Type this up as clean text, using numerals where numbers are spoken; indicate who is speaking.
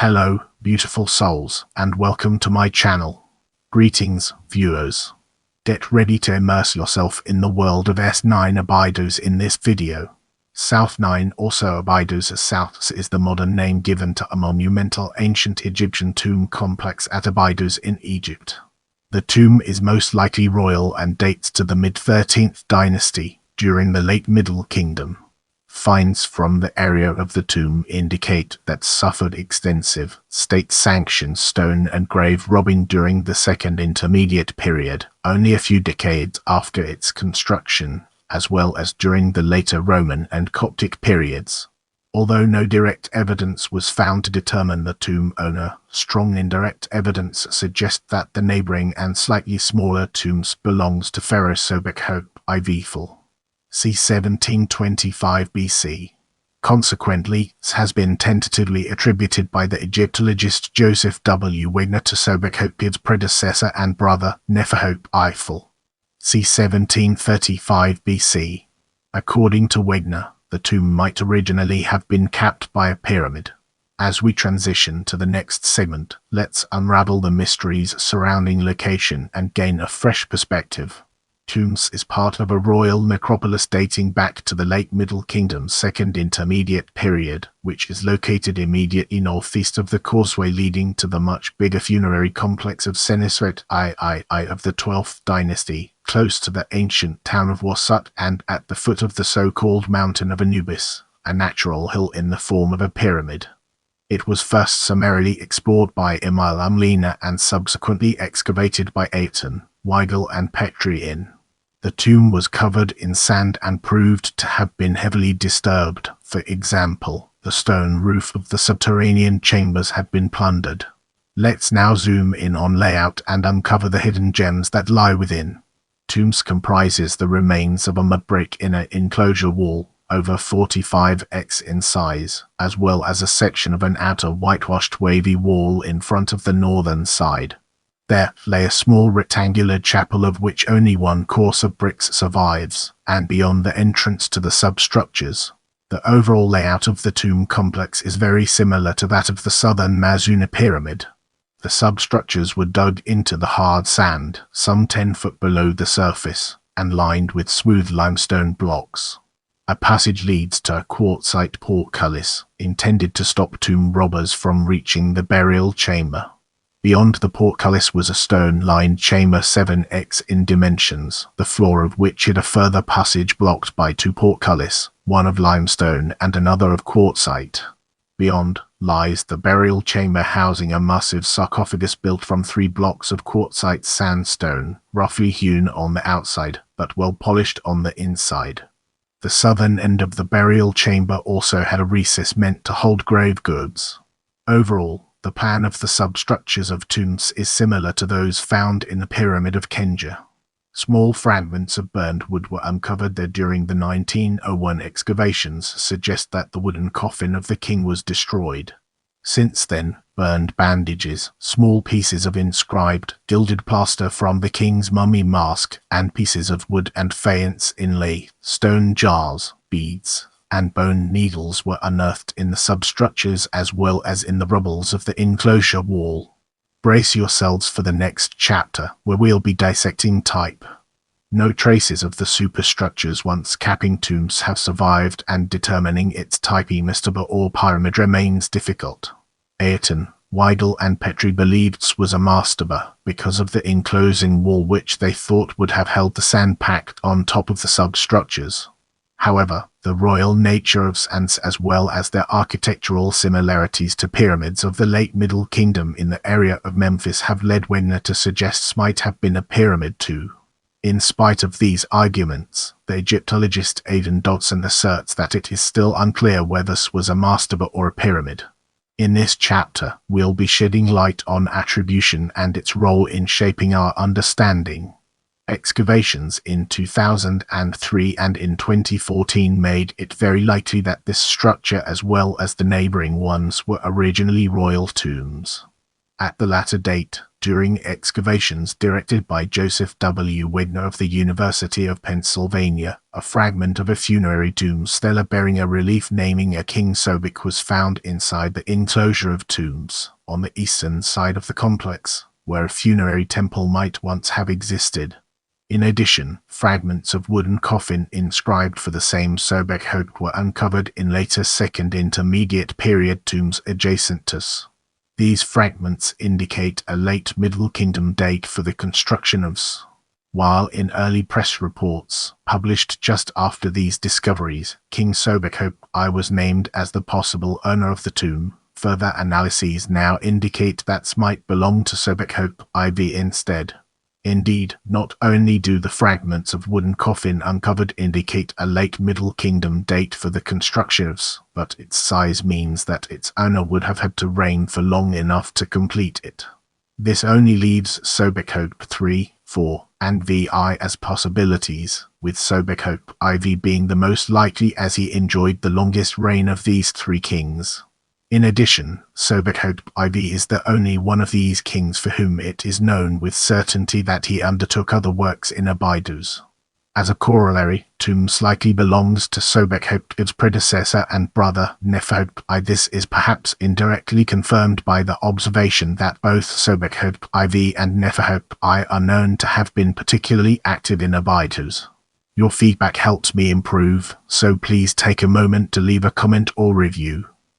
Speaker 1: Hello, beautiful souls, and welcome to my channel. Greetings, viewers. Get ready to immerse yourself in the world of S9 Abydos in this video. South 9, also Abydos-south, is the modern name given to a monumental ancient Egyptian tomb complex at Abydos in Egypt. The tomb is most likely royal and dates to the mid-13th dynasty, during the late Middle Kingdom. Finds from the area of the tomb indicate that suffered extensive, state-sanctioned stone and grave robbing during the Second Intermediate period, only a few decades after its construction, as well as during the later Roman and Coptic periods. Although no direct evidence was found to determine the tomb owner, strong indirect evidence suggests that the neighbouring and slightly smaller tombs belongs to pharaoh Sobekhotep IV. c. 1725 BC. Consequently, it has been tentatively attributed by the Egyptologist Josef W. Wegner to Sobekhotep IV's predecessor and brother, Neferhotep I, c. 1735 BC. According to Wegner, the tomb might originally have been capped by a pyramid. As we transition to the next segment, let's unravel the mysteries surrounding location and gain a fresh perspective. Tombs is part of a royal necropolis dating back to the late Middle Kingdom's Second Intermediate period, which is located immediately northeast of the causeway leading to the much bigger funerary complex of Neferhotep I of the 12th Dynasty, close to the ancient town of Wasut and at the foot of the so-called Mountain of Anubis, a natural hill in the form of a pyramid. It was first summarily explored by Emil Umlina and subsequently excavated by Ayrton, Weigel and Petrie in. The tomb was covered in sand and proved to have been heavily disturbed. For example, the stone roof of the subterranean chambers had been plundered. Let's now zoom in on layout and uncover the hidden gems that lie within. Tombs comprises the remains of a mud brick inner enclosure wall, over 45x in size, as well as a section of an outer whitewashed wavy wall in front of the northern side. There lay a small rectangular chapel of which only one course of bricks survives, and beyond the entrance to the substructures. The overall layout of the tomb complex is very similar to that of the southern Mazuna pyramid. The substructures were dug into the hard sand, some 10 foot below the surface, and lined with smooth limestone blocks. A passage leads to a quartzite portcullis, intended to stop tomb robbers from reaching the burial chamber. Beyond the portcullis was a stone-lined chamber 7x in dimensions, the floor of which had a further passage blocked by 2 portcullis, one of limestone and another of quartzite. Beyond lies the burial chamber housing a massive sarcophagus built from 3 blocks of quartzite sandstone, roughly hewn on the outside, but well polished on the inside. The southern end of the burial chamber also had a recess meant to hold grave goods. Overall, the plan of the substructures of tombs is similar to those found in the Pyramid of Kenja. Small fragments of burned wood were uncovered there during the 1901 excavations, suggest that the wooden coffin of the king was destroyed. Since then, burned bandages, small pieces of inscribed, gilded plaster from the king's mummy mask, and pieces of wood and faience inlay, stone jars, beads, and bone needles were unearthed in the substructures as well as in the rubbles of the enclosure wall. Brace yourselves for the next chapter, where we'll be dissecting type. No traces of the superstructures once capping tombs have survived, and determining its type mastaba or pyramid remains difficult. Ayrton, Weigel and Petrie believed it was a mastaba because of the enclosing wall which they thought would have held the sand packed on top of the substructures. However, the royal nature of sands as well as their architectural similarities to pyramids of the late Middle Kingdom in the area of Memphis have led Wegner to suggest it might have been a pyramid too. In spite of these arguments, the Egyptologist Aidan Dodson asserts that it is still unclear whether this was a mastaba or a pyramid. In this chapter, we'll be shedding light on attribution and its role in shaping our understanding. Excavations in 2003 and in 2014 made it very likely that this structure as well as the neighbouring ones were originally royal tombs. At the latter date, During excavations directed by Joseph W. Wegner of the University of Pennsylvania, a fragment of a funerary tomb stela bearing a relief naming a King Sobek was found inside the enclosure of tombs on the eastern side of the complex, where a funerary temple might once have existed. In addition, fragments of wooden coffin inscribed for the same Sobekhotep were uncovered in later Second Intermediate period tombs adjacent to us. These fragments indicate a late Middle Kingdom date for the construction of S. While in early press reports, published just after these discoveries, King Sobekhotep I was named as the possible owner of the tomb, further analyses now indicate that S might belong to Sobekhotep IV instead. Indeed, not only do the fragments of wooden coffin uncovered indicate a late Middle Kingdom date for the construction of S, but its size means that its owner would have had to reign for long enough to complete it. This only leaves Sobekhotep III, IV, and VI as possibilities, with Sobekhotep IV being the most likely as he enjoyed the longest reign of these three kings. In addition, Sobekhotep IV is the only one of these kings for whom it is known with certainty that he undertook other works in Abydos. As a corollary, tombs likely belongs to Sobekhotep's predecessor and brother, Neferhotep I. This is perhaps indirectly confirmed by the observation that both Sobekhotep IV and Neferhotep I are known to have been particularly active in Abydos. Your feedback helps me improve, so please take a moment to leave a comment or review.